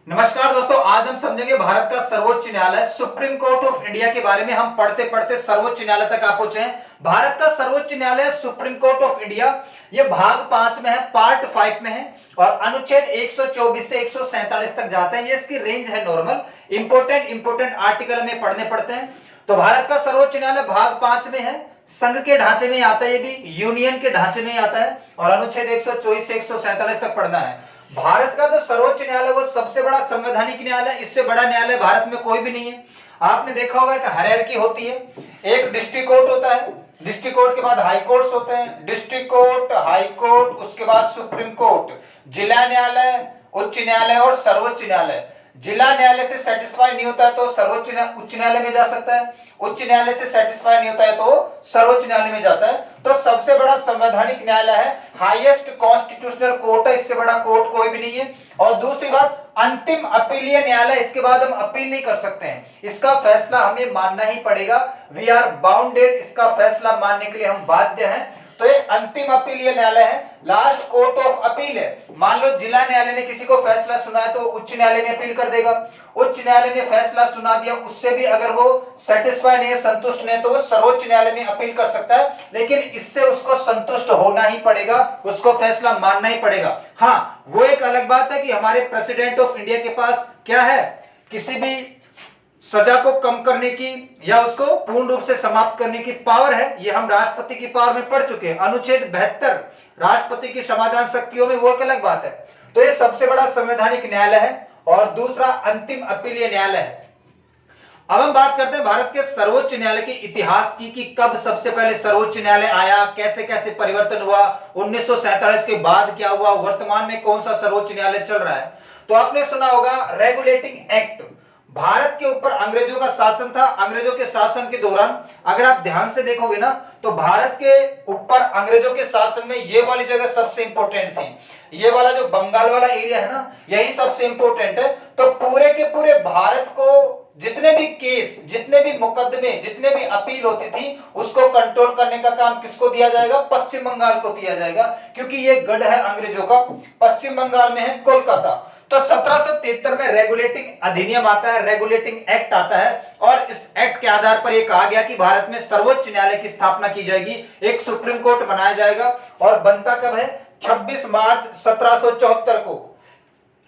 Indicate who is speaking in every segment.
Speaker 1: नमस्कार दोस्तों, आज हम समझेंगे भारत का सर्वोच्च न्यायालय सुप्रीम कोर्ट ऑफ इंडिया के बारे में। हम पढ़ते पढ़ते सर्वोच्च न्यायालय तक आ पहुंचे हैं। भारत का सर्वोच्च न्यायालय सुप्रीम कोर्ट ऑफ इंडिया ये भाग 5 में है, पार्ट 5 में है और अनुच्छेद 124 से 147 तक जाते हैं। ये इसकी रेंज है नॉर्मल। इंपोर्टेंट आर्टिकल हमें पढ़ने पड़ते हैं। तो भारत का सर्वोच्च न्यायालय भाग 5 में है, संघ के ढांचे में आता है, ये भी यूनियन के ढांचे में आता है और अनुच्छेद 124 से 147 तक पढ़ना है। भारत का जो सर्वोच्च न्यायालय वो सबसे बड़ा संवैधानिक न्यायालय, इससे बड़ा न्यायालय भारत में कोई भी नहीं है। आपने देखा होगा कि हायरार्की होती है, एक डिस्ट्रिक्ट कोर्ट होता है, डिस्ट्रिक्ट कोर्ट के बाद हाई कोर्ट्स होते हैं, डिस्ट्रिक्ट कोर्ट, हाई कोर्ट, उसके बाद सुप्रीम कोर्ट, जिला न्यायालय, उच्च न्यायालय और सर्वोच्च न्यायालय। जिला न्यायालय से सेटिस्फाई नहीं होता है तो सर्वोच्च उच्च न्यायालय में जा सकता है, उच्च न्यायालय से सेटिस्फाई नहीं होता है तो सर्वोच्च न्यायालय में जाता है। तो सबसे बड़ा संवैधानिक न्यायालय है, हाईएस्ट कॉन्स्टिट्यूशनल कोर्ट है, इससे बड़ा कोर्ट कोई भी नहीं है। और दूसरी बात, अंतिम अपीलीय न्यायालय, इसके बाद हम अपील नहीं कर सकते हैं, इसका फैसला हमें मानना ही पड़ेगा। वी आर बाउंडेड, इसका फैसला मानने के लिए हम बाध्य हैं। तो ये अंतिम अपीलीय न्यायालय है, लास्ट कोर्ट ऑफ अपील है। मान लो जिला न्यायालय ने किसी को फैसला सुना है तो उच्च न्यायालय में अपील कर देगा, उच्च न्यायालय ने फैसला सुना दिया, उससे भी अगर वो सेटिस्फाई नहीं है, संतुष्ट नहीं है, तो वो सर्वोच्च न्यायालय में अपील कर सकता है। लेकिन इससे उसको संतुष्ट होना ही पड़ेगा, उसको फैसला मानना ही पड़ेगा। हाँ, वो एक अलग बात है कि हमारे प्रेसिडेंट ऑफ इंडिया के पास क्या है, किसी भी सजा को कम करने की या उसको पूर्ण रूप से समाप्त करने की पावर है। ये हम राष्ट्रपति की पावर में पढ़ चुके हैं, अनुच्छेद 72 राष्ट्रपति की समाधान शक्तियों में, वो एक अलग बात है। तो ये सबसे बड़ा संवैधानिक न्यायालय है और दूसरा अंतिम अपीलीय न्यायालय है। अब हम बात करते हैं भारत के सर्वोच्च न्यायालय के इतिहास की, कि कब सबसे पहले सर्वोच्च न्यायालय आया, कैसे कैसे परिवर्तन हुआ, 1947 के बाद क्या हुआ, वर्तमान में कौन सा सर्वोच्च न्यायालय चल रहा है। तो आपने सुना होगा रेगुलेटिंग एक्ट, भारत के ऊपर अंग्रेजों का शासन था। अंग्रेजों के शासन के दौरान अगर आप ध्यान से देखोगे ना तो भारत के ऊपर अंग्रेजों के शासन में ये वाली जगह सबसे इंपॉर्टेंट थी। ये वाला जो बंगाल वाला एरिया है ना, यही सबसे इंपॉर्टेंट है। तो पूरे के पूरे भारत को जितने भी केस, जितने भी मुकदमे, जितने भी अपील होती थी, उसको कंट्रोल करने का काम किसको दिया जाएगा, पश्चिम बंगाल को दिया जाएगा, क्योंकि ये गढ़ है अंग्रेजों का, पश्चिम बंगाल में है, कोलकाता। तो 1773 में रेगुलेटिंग अधिनियम आता है, रेगुलेटिंग एक्ट आता है और इस एक्ट के आधार पर यह कहा गया कि भारत में सर्वोच्च न्यायालय की स्थापना की जाएगी, एक सुप्रीम कोर्ट बनाया जाएगा। और बनता कब है, 26 मार्च 1774 को।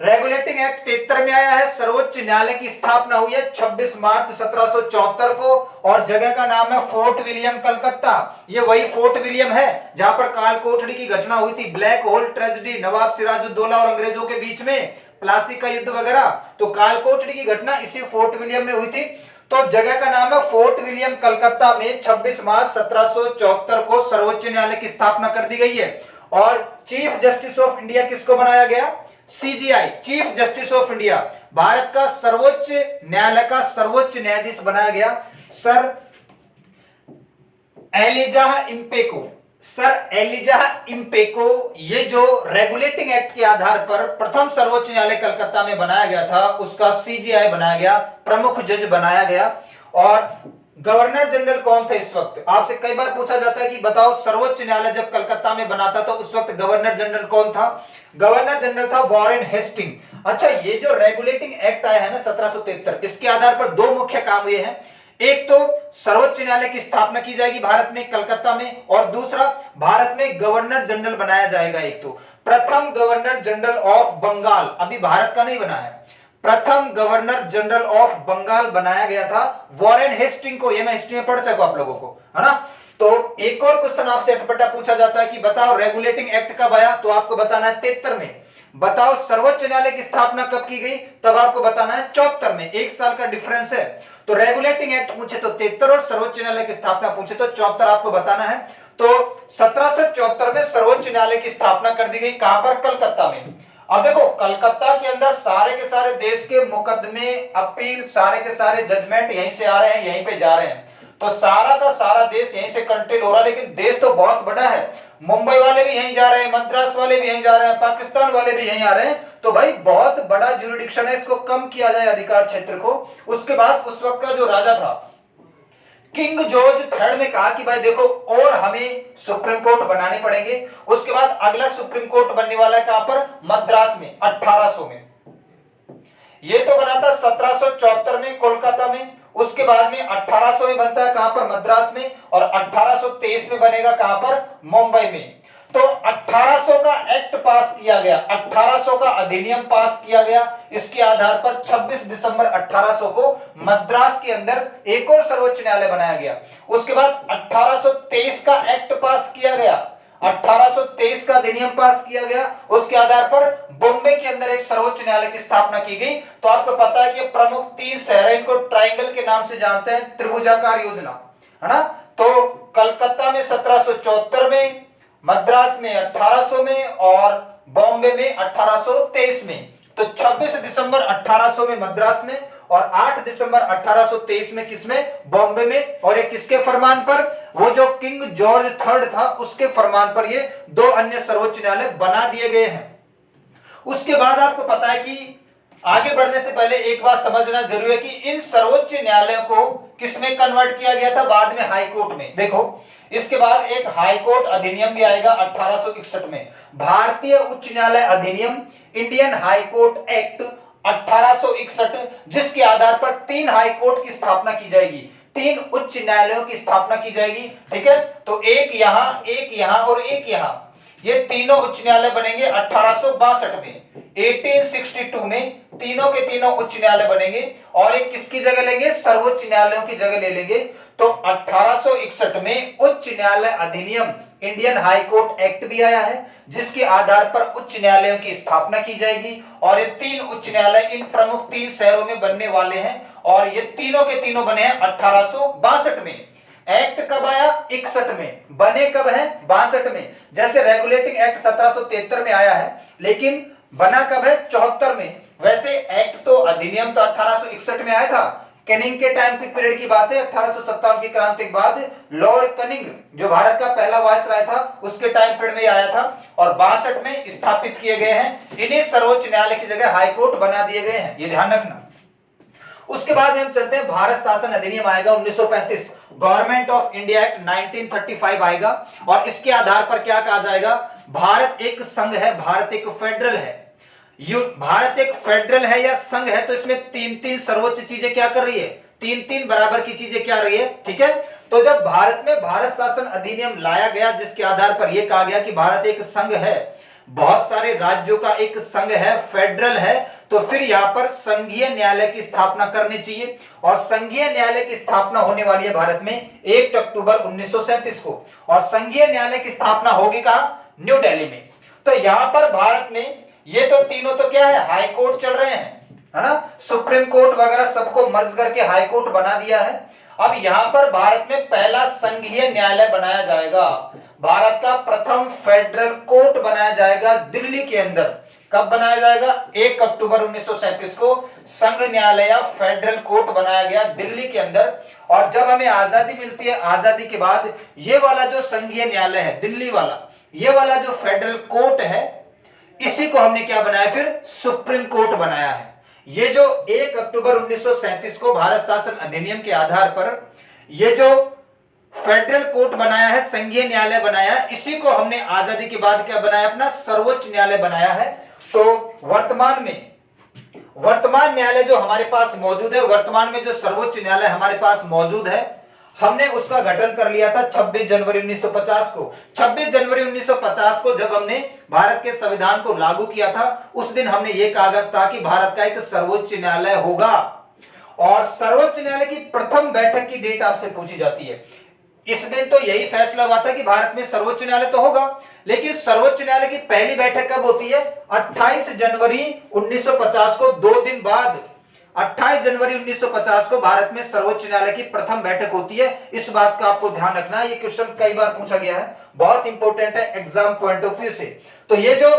Speaker 1: रेगुलेटिंग एक्ट 73 में आया है, सर्वोच्च न्यायालय की स्थापना हुई है 26 मार्च 1774 को और जगह का नाम है फोर्ट विलियम, कलकत्ता। ये वही फोर्ट विलियम है जहां पर काल कोठड़ी की घटना हुई थी, ब्लैक होल ट्रेजेडी, नवाब सिराजुद्दौला और अंग्रेजों के बीच में प्लासी का युद्ध वगैरह। तो काल कोठड़ी की घटना इसी फोर्ट विलियम में हुई थी। तो जगह का नाम है फोर्ट विलियम, कलकत्ता में 26 मार्च 1774 को सर्वोच्च न्यायालय की स्थापना कर दी गई है। और चीफ जस्टिस ऑफ इंडिया किसको बनाया गया, CGI, chief justice of India, Bharat का सर्वोच्च न्यायालय का सर्वोच्च न्यायाधीश बनाया गया सर एलिजाह इम्पेको। सर एलिजाह इम्पेको, ये जो रेगुलेटिंग एक्ट के आधार पर प्रथम सर्वोच्च न्यायालय कलकत्ता में बनाया गया था, उसका सीजीआई बनाया गया, प्रमुख जज बनाया गया। और गवर्नर जनरल कौन थे इस वक्त, आपसे कई बार पूछा जाता है कि बताओ सर्वोच्च न्यायालय जब कलकत्ता में बना था तो उस वक्त गवर्नर जनरल कौन था। गवर्नर जनरल था वॉरेन हेस्टिंग। अच्छा, ये जो रेगुलेटिंग एक्ट आया है ना 1773, इसके आधार पर दो मुख्य काम हुए हैं। एक तो सर्वोच्च न्यायालय की स्थापना की जाएगी भारत में, कलकत्ता में, और दूसरा भारत में गवर्नर जनरल बनाया जाएगा। एक तो प्रथम गवर्नर जनरल ऑफ बंगाल, अभी भारत का नहीं बना है, प्रथम गवर्नर जनरल ऑफ बंगाल बनाया गया था वॉरेन हेस्टिंग को। ये मैं हिस्ट्री में पढ़ चुका आप लोगों को, है ना। तो एक और क्वेश्चन आपसे अटपटा पूछा जाता है कि बताओ रेगुलेटिंग एक्ट कब आया, तो आपको बताना है 73 में। बताओ सर्वोच्च न्यायालय की स्थापना कब की गई, तब आपको बताना है 74 में। एक साल का डिफरेंस है। तो रेगुलेटिंग एक्ट पूछे तो 73 और सर्वोच्च न्यायालय की स्थापना पूछे तो 74 आपको बताना है। तो 1774 में सर्वोच्च न्यायालय की स्थापना कर दी गई, कहां पर, कलकत्ता में। अब देखो, कलकत्ता के अंदर सारे के सारे देश के मुकदमे, अपील, सारे के सारे जजमेंट यहीं से आ रहे हैं, यहीं पे जा रहे हैं। तो सारा का सारा देश यहीं से कंट्रोल हो रहा है। लेकिन देश तो बहुत बड़ा है, मुंबई वाले भी यहीं जा रहे हैं, मद्रास वाले भी यहीं जा रहे हैं, पाकिस्तान वाले भी यहीं आ रहे हैं। तो भाई बहुत बड़ा ज्यूरिडिक्शन है, इसको कम किया जाए अधिकार क्षेत्र को। उसके बाद उस वक्त का जो राजा था किंग जॉर्ज III ने कहा कि भाई देखो, और हमें सुप्रीम कोर्ट बनाने पड़ेंगे। उसके बाद अगला सुप्रीम कोर्ट बनने वाला है कहां पर, मद्रास में, 1800 में। ये तो बना था 1774 में कोलकाता में, उसके बाद में 1800 में बनता है कहां पर, मद्रास में, और 1823 में बनेगा कहां पर, मुंबई में। तो 1800 का एक्ट पास किया गया, 1800 का अधिनियम पास किया गया। इसके आधार पर 26 दिसंबर 1800 को मद्रास के अंदर एक और सर्वोच्च न्यायालय बनाया गया। उसके बाद 1823 का एक्ट पास किया गया, 1823 का अधिनियम पास किया गया। उसके आधार पर बॉम्बे के अंदर एक सर्वोच्च न्यायालय की स्थापना की गई। तो आपको पता है कि प्रमुख 3 शहर है, इनको ट्राइंगल के नाम से जानते हैं, त्रिभुजाकार योजना, है ना। तो कलकत्ता में 1774 में, मद्रास में 1800 में, और बॉम्बे में 1823 में। तो 26 दिसंबर 1800 में मद्रास में, और 8 दिसंबर 1823 में किसमें, बॉम्बे में। और ये किसके फरमान पर, वो जो किंग जॉर्ज III था उसके फरमान पर ये 2 अन्य सर्वोच्च न्यायालय बना दिए गए हैं। उसके बाद आपको पता है कि आगे बढ़ने से पहले एक बात समझना जरूरी है कि इन सर्वोच्च न्यायालयों को किसमें कन्वर्ट किया गया था, बाद में हाई कोर्ट में। देखो, इसके बाद एक हाई कोर्ट अधिनियम भी आएगा 1861 में, भारतीय उच्च न्यायालय अधिनियम, इंडियन हाई कोर्ट एक्ट 1861, जिसके आधार पर 3 हाई कोर्ट की स्थापना की जाएगी, 3 उच्च न्यायालयों की स्थापना की जाएगी। ठीक है, तो एक यहां और एक यहां, ये तीनों उच्च न्यायालय बनेंगे 1862 में। 1862 में तीनों के तीनों उच्च न्यायालय बनेंगे, और एक किसकी जगह लेंगे, सर्वोच्च न्यायालयों की जगह ले लेंगे। तो 1861 में उच्च न्यायालय अधिनियम, इंडियन हाई कोर्ट एक्ट भी आया है, जिसके आधार पर उच्च न्यायालयों की स्थापना की जाएगी। और ये 3 उच्च न्यायालय इन प्रमुख 3 शहरों में बनने वाले हैं, और ये तीनों के तीनों बने हैं 1862 में। एक्ट कब आया, 61 में, बने कब है, 62 में। जैसे रेगुलेटिंग एक्ट 1773 में आया है, लेकिन बना कब है, 74 में। वैसे एक्ट तो, अधिनियम तो 1861 में आया था, कैनिंग के टाइम की पीरियड की बात है। 1857 की क्रांति के बाद लॉर्ड कनिंग, जो भारत का पहला वायसराय था, उसके टाइम पीरियड में आया था, और 62 में स्थापित किए गए हैं। इन्हीं सर्वोच्च न्यायालय की जगह हाई कोर्ट बना दिए गए हैं, ये ध्यान रखना। उसके बाद हम चलते हैं, भारत शासन अधिनियम आएगा 1935, गवर्नमेंट ऑफ इंडिया एक्ट 1935 आएगा, और इसके आधार पर क्या कहा जाएगा, भारत एक संघ है, भारत एक फेडरल है। भारत एक फेडरल है या संघ है, तो इसमें 3-3 सर्वोच्च चीजें क्या कर रही है, 3-3 बराबर की चीजें क्या रही है। ठीक है, तो जब भारत में भारत शासन अधिनियम लाया गया, जिसके आधार पर यह कहा गया कि भारत एक संघ है, बहुत सारे राज्यों का एक संघ है, फेडरल है, तो फिर यहां पर संघीय न्यायालय की स्थापना करनी चाहिए। और संघीय न्यायालय की स्थापना होने वाली है भारत में 1 अक्टूबर 1937 को, और संघीय न्यायालय की स्थापना होगी कहां, न्यू दिल्ली में। तो यहां पर भारत में ये तो तीनों तो क्या है, हाई कोर्ट चल रहे हैं, है ना, सुप्रीम कोर्ट वगैरह सबको मर्ज करके हाई कोर्ट बना दिया है। अब यहां पर भारत में पहला संघीय न्यायालय बनाया जाएगा, भारत का प्रथम फेडरल कोर्ट बनाया जाएगा दिल्ली के अंदर। कब बनाया जाएगा, 1 अक्टूबर 1937 को संघ न्यायालय या फेडरल कोर्ट बनाया गया दिल्ली के अंदर। और जब हमें आजादी मिलती है, आजादी के बाद ये वाला जो संघीय न्यायालय है दिल्ली वाला, ये वाला जो फेडरल कोर्ट है, इसी को हमने क्या बनाया, फिर सुप्रीम कोर्ट बनाया है। ये जो 1 अक्टूबर 1937 को भारत शासन अधिनियम के आधार पर ये जो फेडरल कोर्ट बनाया है, संघीय न्यायालय बनाया है, इसी को हमने आजादी के बाद क्या बनाया, अपना सर्वोच्च न्यायालय बनाया है। तो वर्तमान न्यायालय जो हमारे पास मौजूद है, वर्तमान में जो सर्वोच्च न्यायालय हमारे पास मौजूद है, हमने उसका गठन कर लिया था 26 जनवरी 1950 को। 26 जनवरी 1950 को जब हमने भारत के संविधान को लागू किया था, उस दिन हमने ये कहा था कि भारत का एक सर्वोच्च न्यायालय होगा। और सर्वोच्च न्यायालय की प्रथम बैठक की डेट आपसे पूछी जाती है। इस दिन तो यही फैसला हुआ था कि भारत में सर्वोच्च न्यायालय तो होगा, लेकिन सर्वोच्च न्यायालय की पहली बैठक कब होती है, 28 जनवरी 1950 को, 2 दिन बाद 28 जनवरी 1950 को भारत में सर्वोच्च न्यायालय की प्रथम बैठक होती है। इस बात का आपको ध्यान रखना है, ये क्वेश्चन कई बार पूछा गया है, बहुत इंपॉर्टेंट है एग्जाम पॉइंट ऑफ व्यू से। तो ये जो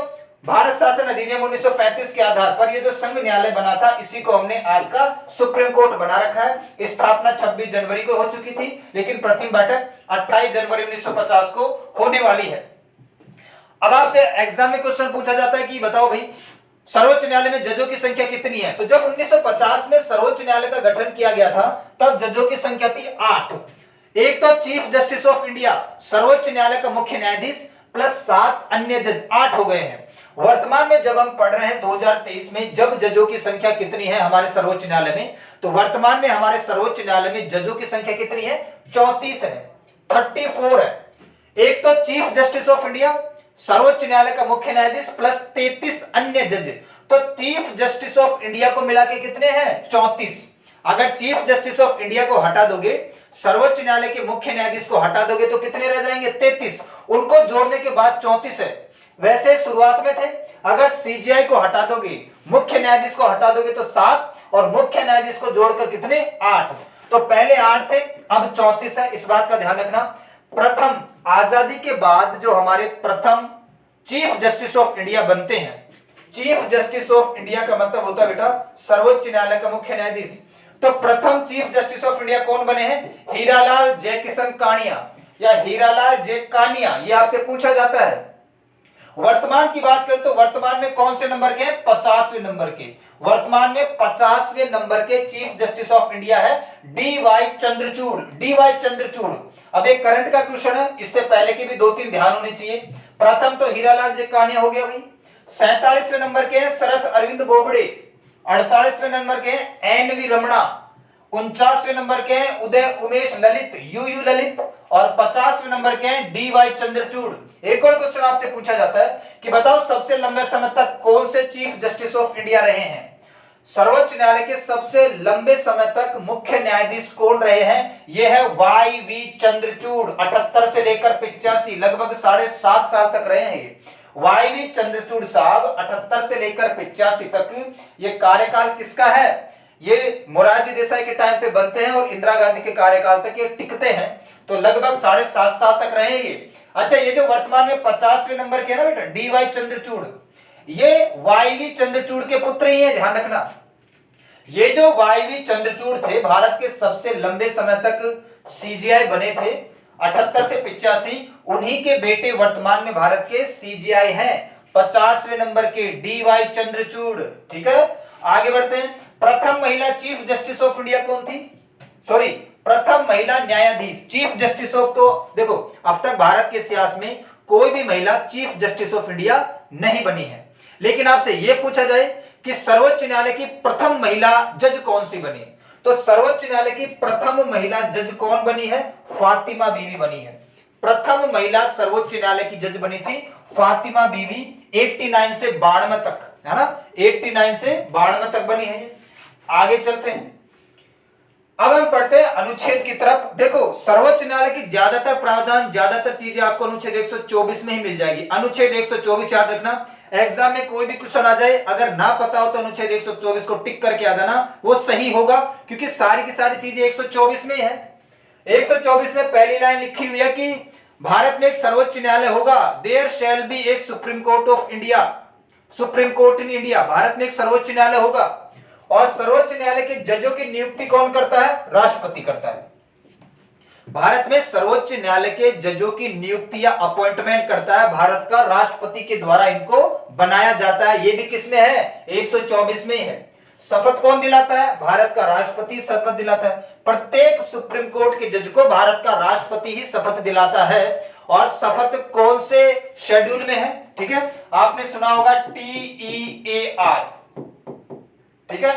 Speaker 1: भारत शासन अधिनियम 1935 के आधार पर ये जो संघ न्यायालय बना था, इसी को हमने आज का सुप्रीम कोर्ट बना रखा है। स्थापना 26 जनवरी को हो चुकी थी, लेकिन प्रथम बैठक 28 जनवरी 1950 को होने वाली है। अब आपसे एग्जाम में क्वेश्चन पूछा जाता है कि बताओ भाई, सर्वोच्च न्यायालय में जजों की संख्या कितनी है। तो जब 1950 में सर्वोच्च न्यायालय का गठन किया गया था, तब जजों की संख्या थी 8। एक तो चीफ जस्टिस ऑफ इंडिया, सर्वोच्च न्यायालय का मुख्य न्यायाधीश, प्लस 7 अन्य जज, 8 हो गए हैं। वर्तमान में जब हम पढ़ रहे हैं 2023 में, जब जजों की संख्या कितनी है हमारे सर्वोच्च न्यायालय में, तो वर्तमान में हमारे सर्वोच्च न्यायालय में जजों की संख्या कितनी है? 34 है, 34 है। एक तो चीफ जस्टिस ऑफ इंडिया, सर्वोच्च न्यायालय का मुख्य न्यायाधीश प्लस 33 अन्य जज, तो चीफ जस्टिस ऑफ इंडिया को मिला के कितने हैं? 34। अगर चीफ जस्टिस ऑफ इंडिया को हटा दोगे, सर्वोच्च न्यायालय के मुख्य न्यायाधीश को हटा दोगे तो कितने रह जाएंगे? 33। उनको जोड़ने के बाद 34 है। वैसे शुरुआत में थे, अगर सीजीआई को हटा दोगे, मुख्य न्यायाधीश को हटा दोगे तो 7 और मुख्य न्यायाधीश को जोड़कर कितने? 8। तो पहले 8 थे, अब 34 है। इस बात का ध्यान रखना। प्रथम आजादी के बाद जो हमारे प्रथम चीफ जस्टिस ऑफ इंडिया बनते हैं, चीफ जस्टिस ऑफ इंडिया का मतलब होता है बेटा सर्वोच्च न्यायालय का मुख्य न्यायाधीश। तो प्रथम चीफ जस्टिस ऑफ इंडिया कौन बने हैं? हीरालाल जयकिशन कानिया या हीरालाल जय कानिया, ये आपसे पूछा जाता है। वर्तमान की बात करें तो वर्तमान में कौन से नंबर के हैं? 50वें नंबर के। वर्तमान में 50वें नंबर के चीफ जस्टिस ऑफ इंडिया है डी.वाई. चंद्रचूड़। डी.वाई. चंद्रचूड़। अब एक करंट का क्वेश्चन है, इससे पहले के भी 2-3 ध्यान होने चाहिए। प्रथम तो हीरालाल जय कानिया हो गया भाई। 47वें नंबर के हैं शरद अरविंद बोबड़े। 48वें नंबर के हैं एन.वी. रमणा। 49वें नंबर के हैं उदय उमेश ललित, यू ललित। और 50वें नंबर के हैं डी.वाई. चंद्रचूड़। एक और क्वेश्चन आपसे पूछा जाता है कि बताओ सबसे लंबे समय तक कौन से चीफ जस्टिस ऑफ इंडिया रहे हैं? सर्वोच्च न्यायालय के सबसे लंबे समय तक मुख्य न्यायाधीश कौन रहे हैं? यह है वाई.वी. चंद्रचूड़। 78 से लेकर 85, लगभग 7.5 साल तक रहे हैं। वाई.वी. चंद्रचूड़ साहब 78 से लेकर 85 तक, ये कार्यकाल किसका है? ये मोरारजी देसाई के टाइम पे बनते हैं और इंदिरा गांधी के कार्यकाल तक ये टिकते हैं, तो लगभग 7.5 साल तक रहे ये। अच्छा, ये जो वर्तमान में 50वें नंबर के है ना बेटा डी.वाई. चंद्रचूड़, ये वाई.वी. चंद्रचूड़ के पुत्र ही है, ध्यान रखना। ये जो वाई.वी. चंद्रचूड़ थे भारत के सबसे लंबे समय तक सीजीआई बने थे 78 से 85, उन्हीं के बेटे वर्तमान में भारत के सीजीआई हैं 50वें नंबर के डी.वाई. चंद्रचूड़। ठीक है, आगे बढ़ते हैं। प्रथम महिला चीफ जस्टिस ऑफ इंडिया कौन थी? सॉरी, प्रथम महिला न्यायाधीश। चीफ जस्टिस ऑफ, तो देखो अब तक भारत के इतिहास में कोई भी महिला चीफ जस्टिस ऑफ इंडिया नहीं बनी है, लेकिन आपसे यह पूछा जाए कि सर्वोच्च न्यायालय की प्रथम महिला जज कौन सी बनी, तो सर्वोच्च न्यायालय की प्रथम महिला जज कौन बनी है? फातिमा बीवी बनी है। प्रथम महिला सर्वोच्च न्यायालय की जज बनी थी फातिमा बीवी। 89 से 92 तक, है ना, 89 से 92 तक बनी है। आगे चलते हैं, अब हम पढ़ते हैं अनुच्छेद की तरफ। देखो सर्वोच्च न्यायालय की ज्यादातर प्रावधान, ज्यादातर चीजें आपको अनुच्छेद 124 में ही मिल जाएगी। अनुच्छेद 124 याद रखना, एग्जाम में कोई भी क्वेश्चन आ जाए, अगर ना पता हो तो अनुच्छेद 124 को टिक करके आ जाना, वो सही होगा, क्योंकि सारी की सारी चीजें 124 में है। 124 में पहली लाइन लिखी हुई है कि भारत में एक सर्वोच्च न्यायालय होगा, there shall be a Supreme Court of India, Supreme Court in India. Bharat में एक सर्वोच्च न्यायालय होगा, और सर्वोच्च न्यायालय के जजों की नियुक्ति कौन करता है? राष्ट्रपति करता है। भारत में सर्वोच्च न्यायालय के जजों की नियुक्ति या अपॉइंटमेंट करता है भारत का राष्ट्रपति के द्वारा, इनको बनाया जाता है। ये भी किसमें है? 124 में है। शपथ कौन दिलाता है? भारत का राष्ट्रपति शपथ दिलाता है। प्रत्येक सुप्रीम कोर्ट के जज को भारत का राष्ट्रपति ही शपथ दिलाता है। और शपथ कौन से शेड्यूल में है? ठीक है, आपने सुना होगा TEAR, ठीक है,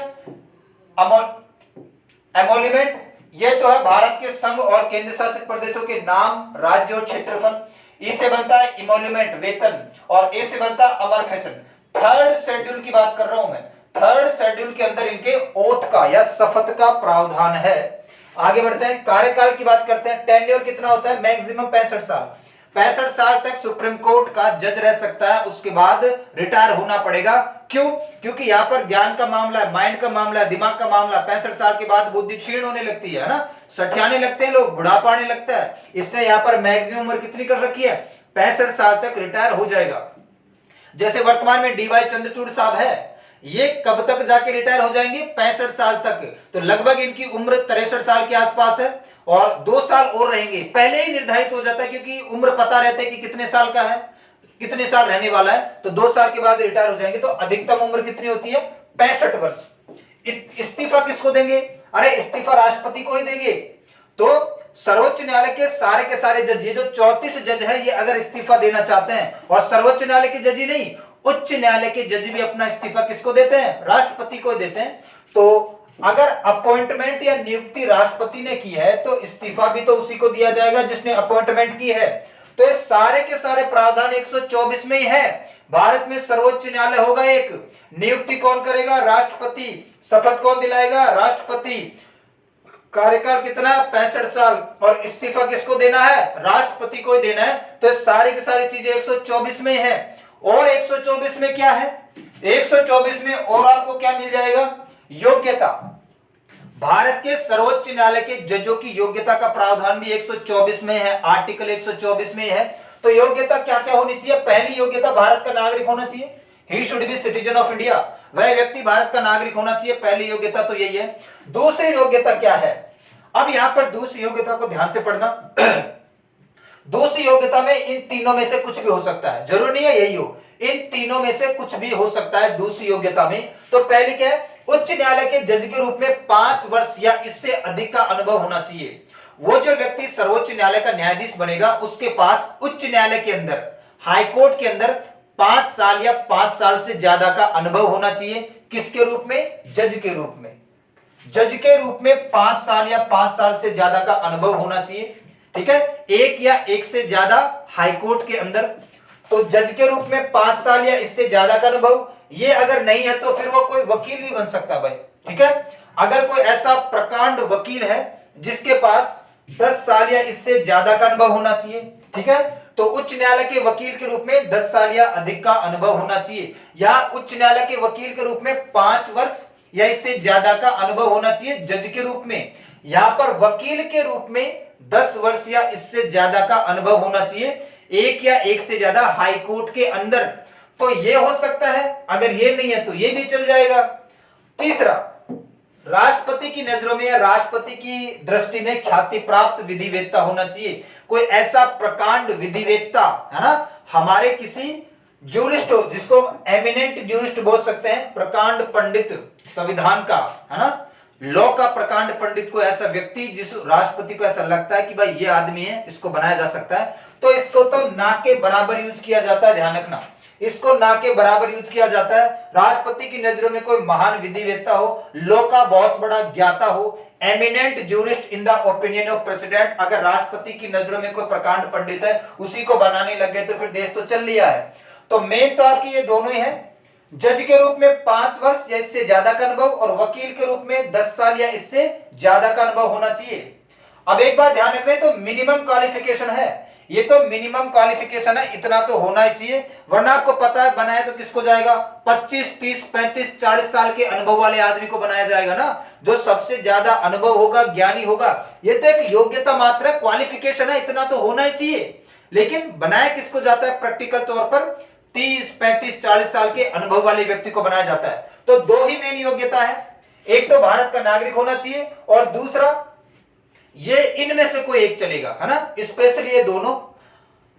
Speaker 1: एमोल्यूमेंट। यह तो है भारत के संघ और केंद्र शासित प्रदेशों के नाम, राज्य और क्षेत्रफल। ई से बनता है इमोल्यूमेंट, वेतन, और ए से बनता है अमर फैशन। थर्ड शेड्यूल की बात कर रहा हूं मैं, थर्ड शेड्यूल के अंदर इनके ओथ का या शपथ का प्रावधान है। आगे बढ़ते हैं, कार्यकाल की बात करते हैं। टेन्योर कितना होता है? मैक्सिमम 65 साल। 65 साल तक सुप्रीम कोर्ट का जज रह सकता है, उसके बाद रिटायर होना पड़ेगा। क्यों? क्योंकि यहाँ पर ज्ञान का मामला है, माइंड का मामला है, दिमाग का मामला। 65 साल के बाद बुद्धि क्षीण होने लगती है ना, सठियाने लगते हैं लोग, बुढ़ापा आने लगता है। इसने यहाँ पर मैक्सिमम उम्र कितनी कर रखी है? 65 साल तक रिटायर हो जाएगा। जैसे वर्तमान में डी.वाई. चंद्रचूड़ साहब है, ये कब तक जाके रिटायर हो जाएंगे? 65 साल तक। तो लगभग इनकी उम्र 63 साल के आसपास है, और 2 साल और रहेंगे। पहले ही निर्धारित हो जाता है, क्योंकि उम्र पता रहता है कि कितने साल का है, कितने साल रहने वाला है, तो 2 साल के बाद रिटायर हो जाएंगे। तो अधिकतम उम्र कितनी होती है? 65 वर्ष। इस्तीफा किसको देंगे? अरे इस्तीफा राष्ट्रपति को ही देंगे। तो सर्वोच्च न्यायालय के सारे जज, ये जो 34 जज है, ये अगर इस्तीफा देना चाहते हैं, और सर्वोच्च न्यायालय के जज ही नहीं, उच्च न्यायालय के जज भी अपना इस्तीफा किसको देते हैं? राष्ट्रपति को देते हैं। तो अगर अपॉइंटमेंट या नियुक्ति राष्ट्रपति ने की है तो इस्तीफा भी तो उसी को दिया जाएगा जिसने अपॉइंटमेंट की है। तो ये सारे के सारे प्रावधान 124 में ही है। भारत में सर्वोच्च न्यायालय होगा एक, नियुक्ति कौन करेगा? राष्ट्रपति। शपथ कौन दिलाएगा? राष्ट्रपति। कार्यकाल कितना? 65 साल। और इस्तीफा किसको देना है? राष्ट्रपति को देना है। तो सारी की सारी चीजें 124 में है। और 124 में क्या है? 124 में और आपको क्या मिल जाएगा? योग्यता। भारत के सर्वोच्च न्यायालय के जजों की योग्यता का प्रावधान भी 124 में है, आर्टिकल 124 में है। तो योग्यता क्या क्या होनी चाहिए? पहली योग्यता भारत का नागरिक होना चाहिए, he should be citizen of India, वह व्यक्ति भारत का नागरिक होना चाहिए। पहली योग्यता तो यही है। दूसरी योग्यता क्या है? अब यहां पर दूसरी योग्यता को ध्यान से पढ़ना। दूसरी योग्यता में इन तीनों में से कुछ भी हो सकता है, जरूरी नहीं है यही हो, इन तीनों में से कुछ भी हो सकता है दूसरी योग्यता में। तो पहली क्या है? उच्च न्यायालय के जज के रूप में 5 वर्ष या इससे अधिक का अनुभव होना चाहिए। वो जो व्यक्ति सर्वोच्च न्यायालय का न्यायाधीश बनेगा उसके पास उच्च न्यायालय के अंदर, हाईकोर्ट के अंदर 5 साल या 5 साल से ज्यादा का अनुभव होना चाहिए। किसके रूप में? जज के रूप में। जज के रूप में 5 साल या 5 साल से ज्यादा का अनुभव होना चाहिए। ठीक है, एक या एक से ज्यादा हाईकोर्ट के अंदर। तो जज के रूप में 5 साल या इससे ज्यादा का अनुभव, ये अगर नहीं है तो फिर वो कोई वकील नहीं बन सकता भाई। ठीक है, अगर कोई ऐसा प्रकांड वकील है जिसके पास 10 साल या इससे ज्यादा का अनुभव होना चाहिए, ठीक है, तो उच्च न्यायालय के वकील के रूप में 10 साल या अधिक का अनुभव होना चाहिए, या उच्च न्यायालय के वकील के रूप में 5 वर्ष या इससे ज्यादा का अनुभव होना चाहिए जज के रूप में। यहां पर वकील के रूप में 10 वर्ष या इससे ज्यादा का अनुभव होना चाहिए, एक या एक से ज्यादा हाईकोर्ट के अंदर। तो ये हो सकता है, अगर ये नहीं है तो ये भी चल जाएगा। तीसरा, राष्ट्रपति की नजरों में या राष्ट्रपति की दृष्टि में ख्याति प्राप्त विधिवेत्ता होना चाहिए। कोई ऐसा प्रकांड विधिवेत्ता, है ना, हमारे किसी ज्यूरिस्ट हो जिसको एमिनेंट ज्यूरिस्ट बोल सकते हैं, प्रकांड पंडित संविधान का, है ना, लॉ का प्रकांड पंडित, को ऐसा व्यक्ति जिस राष्ट्रपति को ऐसा लगता है कि भाई ये आदमी है, इसको बनाया जा सकता है, तो इसको तो ना के बराबर यूज किया जाता है। ध्यान रखना, इसको ना के बराबर यूज किया जाता है। राष्ट्रपति की नजरों में कोई महान विधिवेत्ता हो, लॉ का बहुत बड़ा ज्ञाता हो, eminent jurist in the opinion of president, अगर राष्ट्रपति की नजरों में कोई प्रकांड पंडित है, उसी को बनाने लग गए तो फिर देश तो चल लिया है। तो मेन तो आपकी ये दोनों ही है, जज के रूप में 5 वर्ष या इससे ज्यादा का अनुभव, और वकील के रूप में 10 साल या इससे ज्यादा का अनुभव होना चाहिए। अब एक बात ध्यान रखना, तो मिनिमम क्वालिफिकेशन है, ये तो मिनिमम क्वालिफिकेशन है, इतना तो होना ही चाहिए, वरना आपको पता है बनाया तो किसको जाएगा? 25, 30, 35, 40 साल के अनुभव वाले आदमी को बनाया जाएगा ना, जो सबसे ज्यादा अनुभव होगा, ज्ञानी होगा। ये तो एक योग्यता मात्र है, क्वालिफिकेशन है, इतना तो होना ही चाहिए। लेकिन बनाया किसको जाता है? प्रैक्टिकल तौर पर 30, 35, 40 साल के अनुभव वाले व्यक्ति को बनाया जाता है। तो दो ही मेन योग्यता है, एक तो भारत का नागरिक होना चाहिए, और दूसरा ये इनमें से कोई एक चलेगा, है ना, स्पेशली ये दोनों।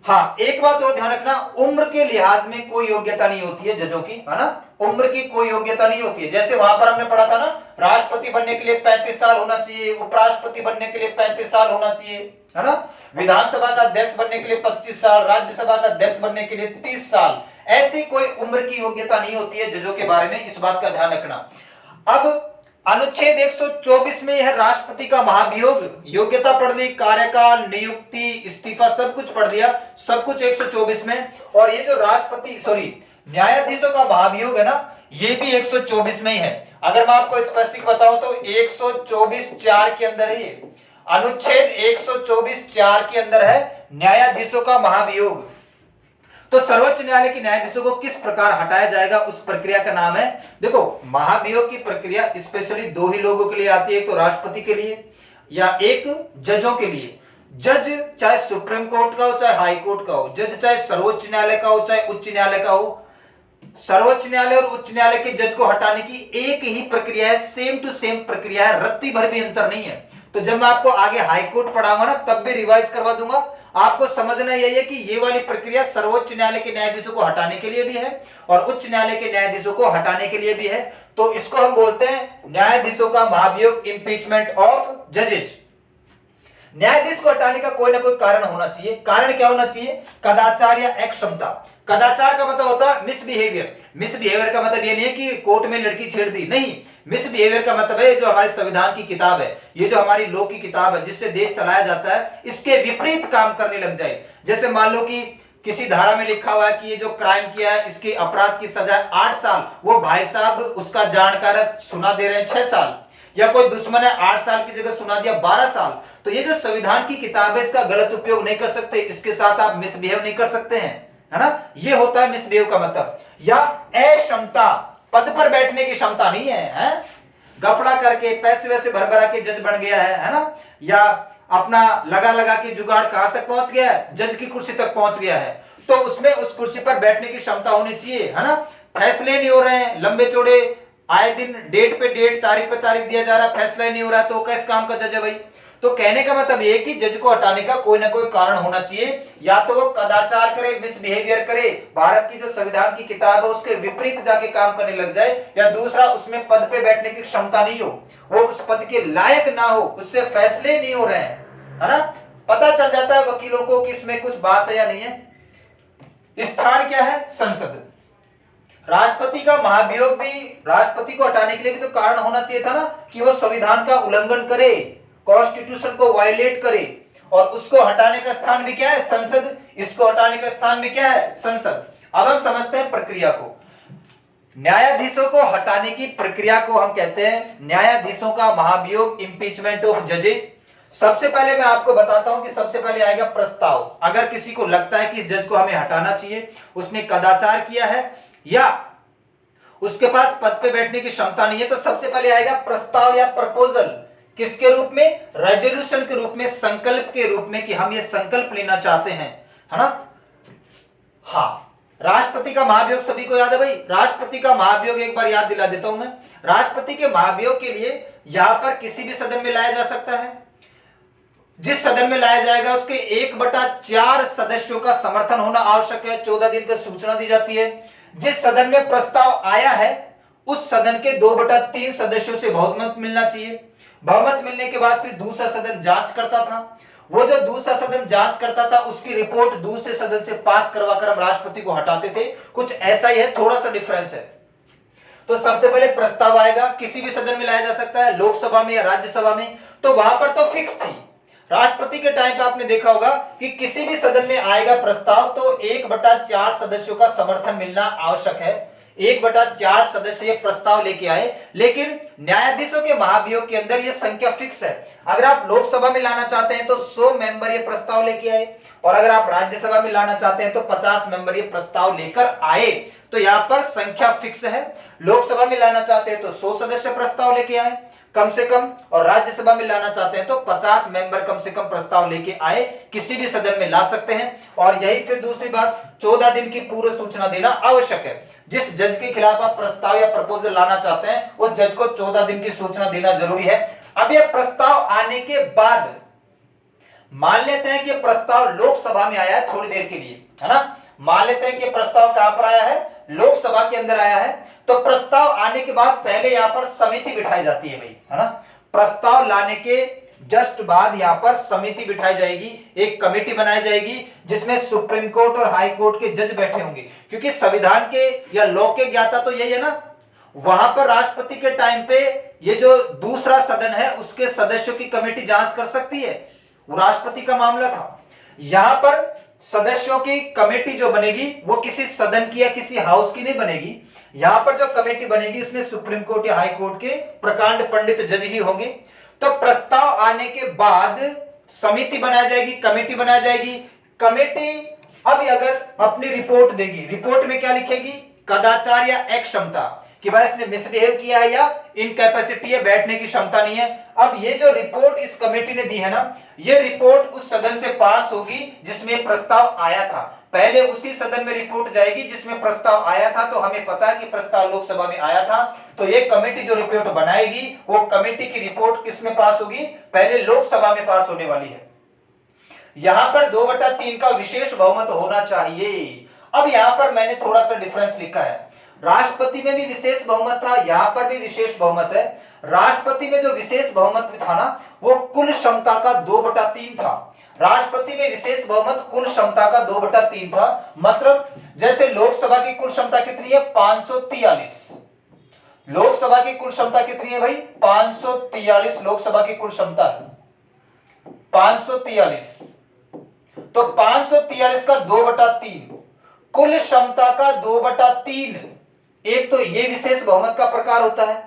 Speaker 1: हाँ, एक बात और ध्यान रखना, उम्र के लिहाज में कोई योग्यता नहीं होती है जजों की, है ना, उम्र की कोई योग्यता नहीं होती है। जैसे वहां पर हमने पढ़ा था ना, राष्ट्रपति बनने के लिए 35 साल होना चाहिए, उपराष्ट्रपति बनने के लिए 35 साल होना चाहिए, है ना, विधानसभा का अध्यक्ष बनने के लिए 25 साल, राज्यसभा का अध्यक्ष बनने के लिए 30 साल। ऐसी कोई उम्र की योग्यता नहीं होती है जजों के बारे में, इस बात का ध्यान रखना। अब अनुच्छेद 124 में यह राष्ट्रपति का महाभियोग, योग्यता पढ़ ली, कार्यकाल, नियुक्ति, इस्तीफा, सब कुछ पढ़ दिया, सब कुछ 124 में। और ये जो न्यायाधीशों का महाभियोग है ना, ये भी 124 में ही है। अगर मैं आपको स्पेसिफिक बताऊं तो 124(4) के अंदर है ये, अनुच्छेद 124(4) के अंदर है न्यायाधीशों का महाभियोग। तो सर्वोच्च न्यायालय के न्यायाधीशों को किस प्रकार हटाया जाएगा, उस प्रक्रिया का नाम है, देखो, महाभियोग की प्रक्रिया स्पेशली दो ही लोगों के लिए आती है, एक तो राष्ट्रपति के लिए या एक जजों के लिए। जज चाहे सुप्रीम कोर्ट का हो चाहे हाई कोर्ट का हो, जज चाहे सर्वोच्च न्यायालय का हो चाहे उच्च न्यायालय का हो, सर्वोच्च न्यायालय और उच्च न्यायालय के जज को हटाने की एक ही प्रक्रिया है, सेम टू सेम प्रक्रिया है, रत्ती भर भी अंतर नहीं है। तो जब मैं आपको आगे हाई कोर्ट पढ़ाऊंगा ना, तब भी रिवाइज करवा दूंगा। आपको समझना यही है कि ये वाली प्रक्रिया सर्वोच्च न्यायालय के न्यायाधीशों को हटाने के लिए भी है और उच्च न्यायालय के न्यायाधीशों को हटाने के लिए भी है। तो इसको हम बोलते हैं न्यायाधीशों का महाभियोग, इंपीचमेंट ऑफ जजेस। न्यायाधीश को हटाने का कोई ना कोई कारण होना चाहिए। कारण क्या होना चाहिए? कदाचार या अक्षमता। कदाचार का मतलब होता है मिसबिहेवियर। मिसबिहेवियर का मतलब ये नहीं है कि कोर्ट में लड़की छेड़ दी, नहीं। मिसबिहेवियर का मतलब है जो हमारे संविधान की किताब है, ये जो हमारी लॉ की किताब है जिससे देश चलाया जाता है, इसके विपरीत काम करने लग जाए। जैसे मान लो कि किसी धारा में लिखा हुआ है कि ये जो क्राइम किया है इसके अपराध की सजा 8 साल, वो भाई साहब उसका जानकार सुना दे रहे हैं 6 साल, या कोई दुश्मन है 8 साल की जगह सुना दिया 12 साल। तो ये जो संविधान की किताब है इसका गलत उपयोग नहीं कर सकते, इसके साथ आप मिसबिहेव नहीं कर सकते हैं, है ना। ये होता है मिसबिहेव का मतलब। या अक्षमता, पद पर बैठने की क्षमता नहीं है, गफला करके पैसे वैसे भर भरा के जज बन गया है ना। या अपना लगा लगा के जुगाड़ कहां तक पहुंच गया है, जज की कुर्सी तक पहुंच गया है, तो उसमें उस कुर्सी पर बैठने की क्षमता होनी चाहिए, है ना। फैसले नहीं हो रहे हैं लंबे चौड़े, आए दिन डेट पे डेट, तारीख पे तारीख दिया जा रहा है, फैसला नहीं हो रहा है, तो किस काम का जज है भाई। तो कहने का मतलब ये कि जज को हटाने का कोई ना कोई कारण होना चाहिए, या तो वो कदाचार करे, मिसबिहेवियर करे, भारत की जो संविधान की किताब है उसके विपरीत जाके काम करने लग जाए, या दूसरा उसमें पद पे बैठने की क्षमता नहीं हो, वो उस पद के लायक ना हो, उससे फैसले नहीं हो रहे हैं, है ना। पता चल जाता है वकीलों को कि इसमें कुछ बात है या नहीं है। स्थान क्या है, संसद। राष्ट्रपति का महाभियोग भी, राष्ट्रपति को हटाने के लिए भी तो कारण होना चाहिए था ना, कि वो संविधान का उल्लंघन करे, कॉन्स्टिट्यूशन को वायलेट करे, और उसको हटाने का स्थान भी क्या है, संसद। इसको हटाने का स्थान भी क्या है, संसद। अब हम समझते हैं प्रक्रिया को। न्यायाधीशों को हटाने की प्रक्रिया को हम कहते हैं न्यायाधीशों का महाभियोग, इंपीचमेंट ऑफ जजेस। सबसे पहले मैं आपको बताता हूं कि सबसे पहले आएगा प्रस्ताव। अगर किसी को लगता है कि इस जज को हमें हटाना चाहिए, उसने कदाचार किया है या उसके पास पद पे बैठने की क्षमता नहीं है, तो सबसे पहले आएगा प्रस्ताव या प्रपोजल। किसके रूप में, रेजोल्यूशन के रूप में, संकल्प के रूप में, कि हम ये संकल्प लेना चाहते हैं, है ना। हाँ, राष्ट्रपति का महाभियोग सभी को याद है भाई। राष्ट्रपति का महाभियोग एक बार याद दिला देता हूं मैं। राष्ट्रपति के महाभियोग के लिए यहां पर किसी भी सदन में लाया जा सकता है। जिस सदन में लाया जाएगा उसके 1/4 सदस्यों का समर्थन होना आवश्यक है। 14 दिन की सूचना दी जाती है। जिस सदन में प्रस्ताव आया है उस सदन के 2/3 सदस्यों से बहुमत मिलना चाहिए। बहुमत मिलने के बाद फिर दूसरा सदन जांच करता था। वो जो दूसरा सदन जांच करता था उसकी रिपोर्ट दूसरे सदन से पास करवाकर हम राष्ट्रपति को हटाते थे। कुछ ऐसा ही है, थोड़ा सा डिफरेंस है। तो सबसे पहले प्रस्ताव आएगा, किसी भी सदन में लाया जा सकता है, लोकसभा में या राज्यसभा में। तो वहां पर तो फिक्स थी। राष्ट्रपति के टाइम पे आपने देखा होगा कि किसी भी सदन में आएगा प्रस्ताव तो 1/4 सदस्यों का समर्थन मिलना आवश्यक है। 1/4 सदस्य ये प्रस्ताव लेके आए। लेकिन न्यायाधीशों के महाभियोग के अंदर ये संख्या फिक्स है। अगर आप लोकसभा में लाना चाहते हैं तो 100 मेंबर ये प्रस्ताव लेके आए, और अगर आप राज्यसभा में लाना चाहते हैं तो 50 मेंबर ये प्रस्ताव लेकर आए। तो यहां पर संख्या फिक्स है। लोकसभा में लाना चाहते हैं तो 100 सदस्य प्रस्ताव लेके आए कम से कम, और राज्यसभा में लाना चाहते हैं तो 50 मेंबर कम से कम प्रस्ताव लेके आए, किसी भी सदन में ला सकते हैं। और यही फिर दूसरी बात, 14 दिन की पूर्व सूचना देना आवश्यक है। जिस जज के खिलाफ आप प्रस्ताव या प्रपोजल लाना चाहते हैं उस जज को 14 दिन की सूचना देना जरूरी है। अब यह प्रस्ताव आने के बाद, मान लेते हैं कि प्रस्ताव लोकसभा में आया है थोड़ी देर के लिए, है ना। मान लेते हैं कि प्रस्ताव कहां पर आया है, लोकसभा के अंदर आया है। तो प्रस्ताव आने के बाद पहले यहां पर समिति बिठाई जाती है भाई, है ना। प्रस्ताव लाने के जस्ट बाद यहां पर समिति बिठाई जाएगी, एक कमेटी बनाई जाएगी जिसमें सुप्रीम कोर्ट और हाई कोर्ट के जज बैठे होंगे। क्योंकि संविधान के या लॉ के ज्ञाता तो यही है ना। वहां पर राष्ट्रपति के टाइम पे ये जो दूसरा सदन है उसके सदस्यों की कमेटी जांच कर सकती है, वो राष्ट्रपति का मामला था। यहां पर सदस्यों की कमेटी जो बनेगी वो किसी सदन की या किसी हाउस की नहीं बनेगी। यहां पर जो कमेटी बनेगी उसमें सुप्रीम कोर्ट या हाई कोर्ट के प्रकांड पंडित जज ही होंगे। तो प्रस्ताव आने के बाद समिति बनाई जाएगी, कमेटी बनाई जाएगी। कमेटी अब अगर अपनी रिपोर्ट देगी, रिपोर्ट में क्या लिखेगी, कदाचार या अक्षमता, कि भाई इसने मिसबिहेव किया है या इनकैपेसिटी है, बैठने की क्षमता नहीं है। अब ये जो रिपोर्ट इस कमेटी ने दी है ना, ये रिपोर्ट उस सदन से पास होगी जिसमें प्रस्ताव आया था। पहले उसी सदन में रिपोर्ट जाएगी जिसमें प्रस्ताव आया था। तो हमें पता है कि प्रस्ताव लोकसभा में आया था, तो ये कमेटी जो रिपोर्ट बनाएगी वो कमेटी की रिपोर्ट किस में पास होगी, पहले लोकसभा में पास होने वाली है। यहां पर 2/3 का विशेष बहुमत होना चाहिए। अब यहां पर मैंने थोड़ा सा डिफरेंस लिखा है। राष्ट्रपति में भी विशेष बहुमत था, यहां पर भी विशेष बहुमत है। राष्ट्रपति में जो विशेष बहुमत था ना, वो कुल क्षमता का 2/3 था। राष्ट्रपति में विशेष बहुमत कुल क्षमता का 2/3 था। मतलब जैसे लोकसभा की कुल क्षमता कितनी है 543, लोकसभा की कुल क्षमता कितनी है भाई 543, लोकसभा की कुल क्षमता है 543, तो 543 का 2/3 कुल क्षमता का 2/3। एक तो ये विशेष बहुमत का प्रकार होता है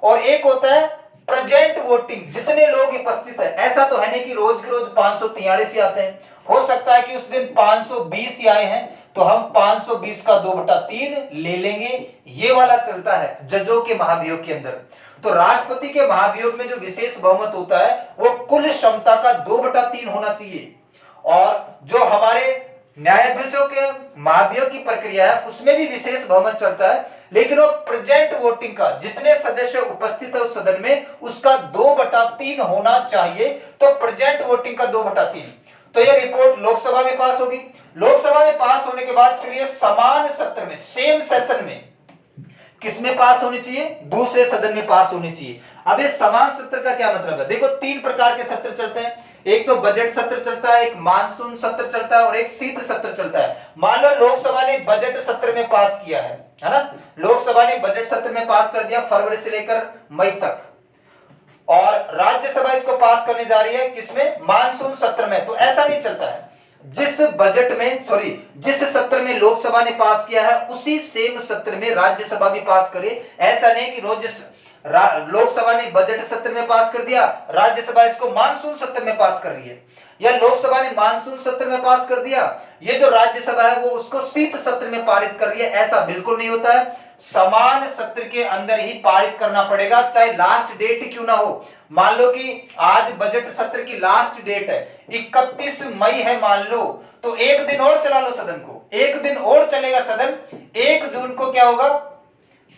Speaker 1: और एक होता है प्रेजेंट वोटिंग, जितने लोग उपस्थित है। ऐसा तो है नहीं कि रोज के रोज 543 ही आते हैं, हो सकता है कि उस दिन 520 ही आए हैं, तो हम 520 का 2/3 ले लेंगे। ये वाला चलता है जजों के महाभियोग के अंदर। तो राष्ट्रपति के महाभियोग में जो विशेष बहुमत होता है वो कुल क्षमता का 2/3 होना चाहिए। और जो हमारे न्यायाधीशों के महाभियोग की प्रक्रिया है उसमें भी विशेष बहुमत चलता है, लेकिन वो प्रेजेंट वोटिंग का, जितने सदस्य उपस्थित है उस सदन में, उसका 2/3 होना चाहिए। तो प्रेजेंट वोटिंग का 2/3। तो ये रिपोर्ट लोकसभा में पास होगी। लोकसभा में पास होने के बाद फिर ये समान सत्र में, सेम सेशन में, किसमें पास होनी चाहिए, दूसरे सदन में पास होनी चाहिए। अब ये समान सत्र का क्या मतलब है, देखो 3 प्रकार के सत्र चलते हैं। एक तो बजट सत्र चलता है, एक मानसून सत्र चलता है और एक शीत सत्र चलता है। मान लो लोकसभा ने बजट सत्र में पास किया है ना, लोकसभा ने बजट सत्र में पास कर दिया फरवरी से लेकर मई तक, और राज्यसभा इसको पास करने जा रही है किसमें, मानसून सत्र में। तो ऐसा नहीं चलता है, जिस बजट में जिस सत्र में लोकसभा ने पास किया है उसी सेम सत्र में राज्यसभा भी पास करे। ऐसा नहीं कि रोज लोकसभा ने बजट सत्र में पास कर दिया, राज्यसभा इसको मानसून सत्र में पास कर रही है, या लोकसभा ने मानसून सत्र में पास कर दिया, ये जो राज्यसभा है वो उसको शीत सत्र में पारित कर रही है। ऐसा बिल्कुल नहीं होता है, समान सत्र के अंदर ही पारित करना पड़ेगा, चाहे लास्ट डेट क्यों ना हो। मान लो कि आज बजट सत्र की लास्ट डेट है 31 मई है मान लो, तो एक दिन और चला लो सदन को, एक दिन और चलेगा सदन। 1 जून को क्या होगा,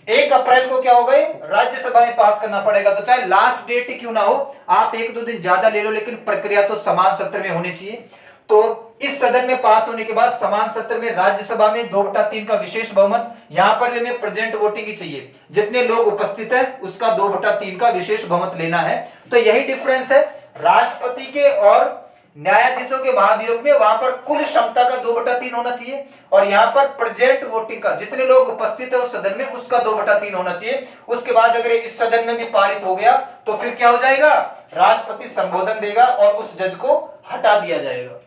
Speaker 1: 1 अप्रैल को क्या होगा, राज्यसभा में पास करना पड़ेगा। तो चाहे लास्ट डेट क्यों ना हो, आप 1-2 दिन ज्यादा ले लो, लेकिन प्रक्रिया तो समान सत्र में होनी चाहिए। तो इस सदन में पास होने के बाद समान सत्र में राज्यसभा में 2/3 का विशेष बहुमत, यहां पर भी हमें प्रेजेंट वोटिंग ही चाहिए, जितने लोग उपस्थित है उसका 2/3 का विशेष बहुमत लेना है। तो यही डिफरेंस है राष्ट्रपति के और न्यायाधीशों के महाभियोग में। वहां पर कुल क्षमता का 2/3 होना चाहिए और यहाँ पर प्रेजेंट वोटिंग का, जितने लोग उपस्थित है उस सदन में, उसका 2/3 होना चाहिए। उसके बाद अगर इस सदन में भी पारित हो गया तो फिर क्या हो जाएगा, राष्ट्रपति संबोधन देगा और उस जज को हटा दिया जाएगा।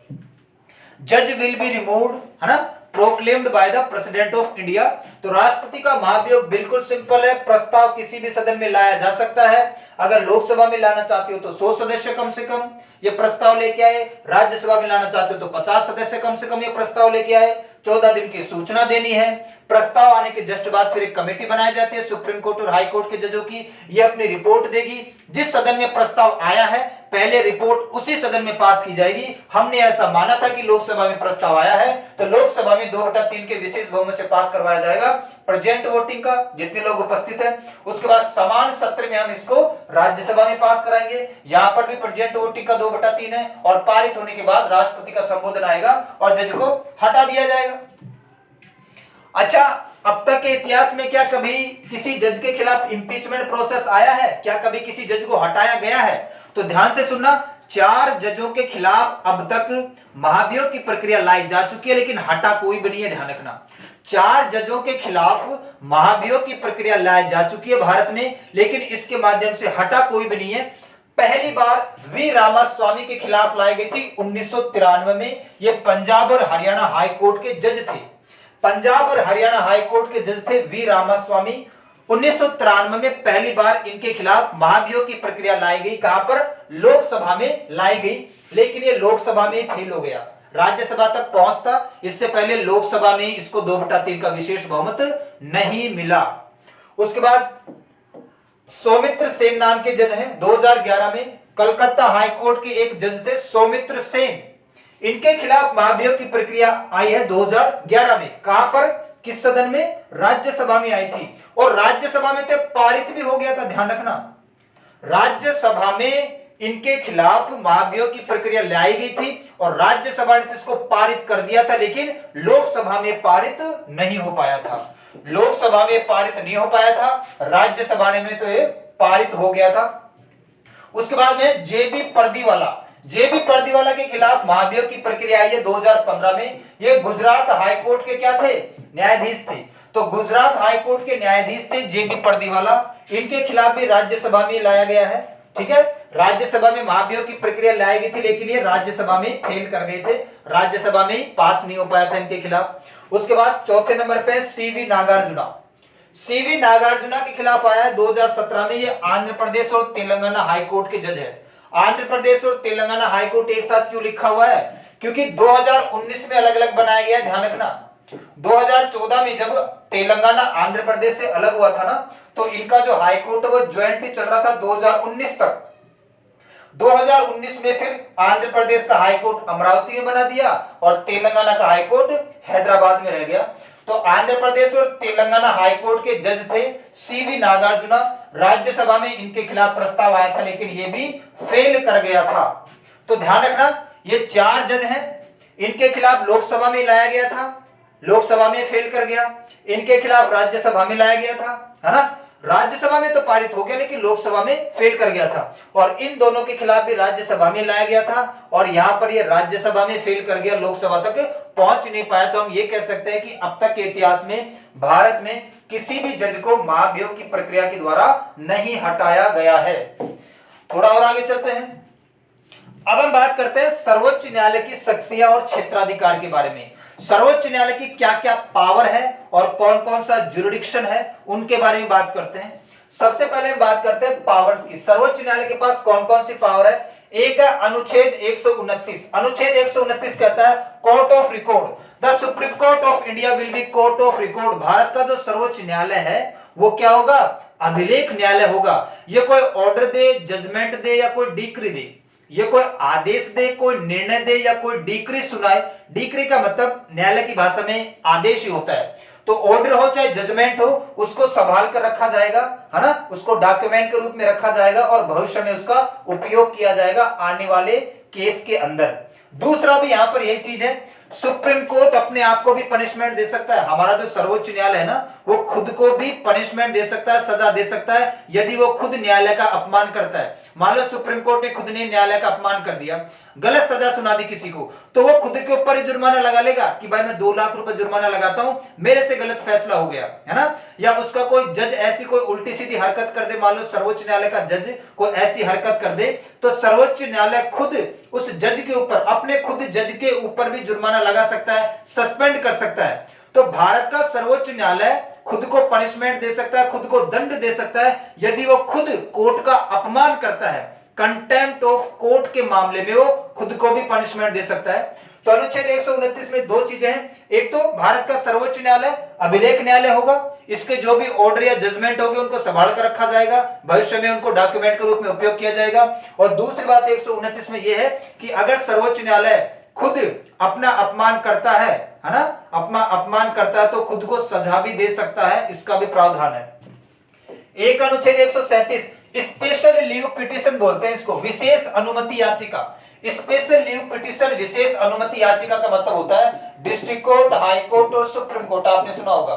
Speaker 1: जज विल बी रिमूव्ड, है ना, proclaimed by the president of India. तो राष्ट्रपति का महाभियोग बिल्कुल सिंपल है, प्रस्ताव किसी भी सदन में लाया जा सकता है। अगर लोकसभा में लाना चाहते हो तो 100 सदस्य कम से कम ये प्रस्ताव लेके आए, राज्यसभा में लाना चाहते हो तो 50 सदस्य कम से कम ये प्रस्ताव लेके आए, 14 दिन की सूचना देनी है। प्रस्ताव आने के जस्ट बाद फिर एक कमेटी बनाई जाती है सुप्रीम कोर्ट और हाई कोर्ट के जजों की, ये अपनी रिपोर्ट देगी। जिस सदन में प्रस्ताव आया है पहले रिपोर्ट उसी सदन में पास की जाएगी। हमने ऐसा माना था कि लोकसभा में प्रस्ताव आया है तो लोकसभा में 2/3 के विशेष बहुमत से पास करवाया जाएगा, प्रेजेंट वोटिंग का, जितने लोग उपस्थित हैं। उसके बाद समान सत्र में हम इसको राज्यसभा में पास कराएंगे, यहां पर भी प्रेजेंट वोटिंग का 2/3 है, और पारित होने के बाद राष्ट्रपति का संबोधन आएगा और जज को हटा दिया जाएगा। अच्छा, अब तक के इतिहास में क्या कभी किसी जज के खिलाफ इंपीचमेंट प्रोसेस आया है, क्या कभी किसी जज को हटाया गया है? तो ध्यान से सुनना, 4 जजों के खिलाफ अब तक महाभियोग की प्रक्रिया लाई जा चुकी है, लेकिन हटा कोई भी नहीं है, ध्यान रखना। 4 जजों के खिलाफ महाभियोग की प्रक्रिया लाई जा चुकी है भारत में, लेकिन इसके माध्यम से हटा कोई भी नहीं है। पहली बार वी रामास्वामी के खिलाफ लाई गई थी 1993 में। ये पंजाब और हरियाणा हाई कोर्ट के जज थे, पंजाब और हरियाणा हाई कोर्ट के जज थे वी रामास्वामी। 1993 में पहली बार इनके खिलाफ महाभियोग की प्रक्रिया लाई गई, कहां पर, लोकसभा में लाई गई, लेकिन ये लोकसभा में फेल हो गया, राज्यसभा तक पहुंचता, इससे पहले लोकसभा में इसको 2/3 का विशेष बहुमत नहीं मिला। उसके बाद सौमित्र सेन नाम के जज हैं, 2011 में कलकत्ता हाई कोर्ट के एक जज थे सौमित्र सेन, इनके खिलाफ महाभियोग की प्रक्रिया आई है 2011 में। कहां पर, किस सदन में, राज्यसभा में आई थी, और राज्यसभा में तो पारित भी हो गया था, ध्यान रखना। राज्यसभा में इनके खिलाफ महाभियोग की प्रक्रिया लाई गई थी और राज्यसभा ने इसको पारित कर दिया था, लेकिन लोकसभा में पारित नहीं हो पाया था। लोकसभा में पारित नहीं हो पाया था, राज्यसभा में तो ये पारित हो गया था। उसके बाद में जेबी पर्दीवाला, जेबी पर्दीवाला के खिलाफ महाभियोग की प्रक्रिया आई है 2015 में। ये गुजरात हाईकोर्ट के क्या थे, न्यायाधीश थे। तो गुजरात हाईकोर्ट के न्यायाधीश थे जेबी पर्दीवाला, इनके खिलाफ भी राज्यसभा में लाया गया है। ठीक है, राज्यसभा में महाभियोग की प्रक्रिया लाई गई थी, लेकिन ये राज्यसभा में फेल कर गए थे, राज्यसभा में पास नहीं हो पाया था इनके खिलाफ। उसके बाद चौथे नंबर पे सीवी नागार्जुना। सीवी नागार्जुना के खिलाफ आया है 2017 में। ये आंध्र प्रदेश और तेलंगाना हाईकोर्ट के जज है। आंध्र प्रदेश और तेलंगाना हाईकोर्ट एक साथ क्यों लिखा हुआ है, क्योंकि 2019 में अलग अलग बनाया गया है, ध्यान रखना। 2014 में जब तेलंगाना आंध्र प्रदेश से अलग हुआ था ना, तो इनका जो हाईकोर्ट है वो ज्वाइंट चल रहा था 2019 तक। 2019 में फिर आंध्र प्रदेश का हाईकोर्ट अमरावती में बना दिया और तेलंगाना का हाईकोर्ट हैदराबाद में रह गया। तो आंध्र प्रदेश और तेलंगाना हाईकोर्ट के जज थे सीवी नागार्जुना। राज्यसभा में इनके खिलाफ प्रस्ताव आया था, लेकिन ये भी फेल कर गया था। तो ध्यान रखना, ये 4 जज हैं, इनके खिलाफ लोकसभा में लाया गया था, लोकसभा में फेल कर गया। इनके खिलाफ राज्यसभा में लाया गया था, है ना, राज्यसभा में तो पारित हो गया, लेकिन लोकसभा में फेल कर गया था। और इन दोनों के खिलाफ भी राज्यसभा में लाया गया था, और यहां पर ये राज्यसभा में फेल कर गया, लोकसभा तक पहुंच नहीं पाया। तो हम ये कह सकते हैं कि अब तक के इतिहास में भारत में किसी भी जज को महाभियोग की प्रक्रिया के द्वारा नहीं हटाया गया है। थोड़ा और आगे चलते हैं। अब हम बात करते हैं सर्वोच्च न्यायालय की शक्तियां और क्षेत्राधिकार के बारे में। सर्वोच्च न्यायालय की क्या क्या पावर है और कौन कौन सा जुरिडिक्शन है, उनके बारे में बात करते हैं। सबसे पहले हम बात करते हैं पावर्स की। सर्वोच्च न्यायालय के पास कौन कौन सी पावर है। एक है अनुच्छेद 129। अनुच्छेद 129 कहता है court of record, the supreme Court of India will be court of record. Bharat का जो सर्वोच्च न्यायालय है वो क्या होगा, अभिलेख न्यायालय होगा। ये कोई ऑर्डर दे, जजमेंट दे या कोई डिक्री दे, ये कोई आदेश दे, कोई निर्णय दे या कोई डिक्री सुनाए। डिक्री का मतलब न्यायालय की भाषा में आदेश ही होता है। तो ऑर्डर हो चाहे जजमेंट हो, उसको संभाल कर रखा जाएगा, है ना, उसको डॉक्यूमेंट के रूप में रखा जाएगा और भविष्य में उसका उपयोग किया जाएगा आने वाले केस के अंदर। दूसरा भी यहां पर यही चीज है, सुप्रीम कोर्ट अपने आप को भी पनिशमेंट दे सकता है। हमारा जो सर्वोच्च न्यायालय है ना, वो खुद को भी पनिशमेंट दे सकता है, सजा दे सकता है, यदि वो खुद न्यायालय का अपमान करता है। मान लो सुप्रीम कोर्ट ने खुद ने न्यायालय का अपमान कर दिया, गलत सजा सुना दी किसी को, तो वो खुद के ऊपर ही जुर्माना लगा लेगा कि भाई मैं 2 लाख रुपए जुर्माना लगाता हूं, मेरे से गलत फैसला हो गया, है ना। या उसका कोई जज ऐसी कोई उल्टी सीधी हरकत कर दे, मान लो सर्वोच्च न्यायालय का जज कोई ऐसी हरकत कर दे, तो सर्वोच्च न्यायालय खुद उस जज के ऊपर, अपने खुद जज के ऊपर भी जुर्माना लगा सकता है, सस्पेंड कर सकता है। तो भारत का सर्वोच्च न्यायालय खुद को पनिशमेंट दे सकता है, खुद को दंड दे सकता है, यदि वो खुद कोर्ट का अपमान करता है। कंटेम्प्ट ऑफ कोर्ट के मामले में वो खुद को भी पनिशमेंट दे सकता है। तो अनुच्छेद 129 में 2 चीजें हैं। एक तो भारत का सर्वोच्च न्यायालय अभिलेख न्यायालय होगा, इसके जो भी ऑर्डर या जजमेंट होंगे उनको संभाल कर रखा जाएगा, भविष्य में उनको डॉक्यूमेंट के रूप में उपयोग किया जाएगा। और दूसरी बात 129 में यह है कि अगर सर्वोच्च न्यायालय खुद अपना अपमान करता है ना, अपना अपमान करता है, तो खुद को सजा भी दे सकता है, इसका भी प्रावधान है। एक अनुच्छेद 137 स्पेशल लीव पिटीशन बोलते हैं इसको, विशेष अनुमति याचिका। स्पेशल लीव पिटीशन, विशेष अनुमति याचिका का मतलब होता है डिस्ट्रिक्ट कोर्ट, हाई कोर्ट और सुप्रीम कोर्ट, आपने सुना होगा।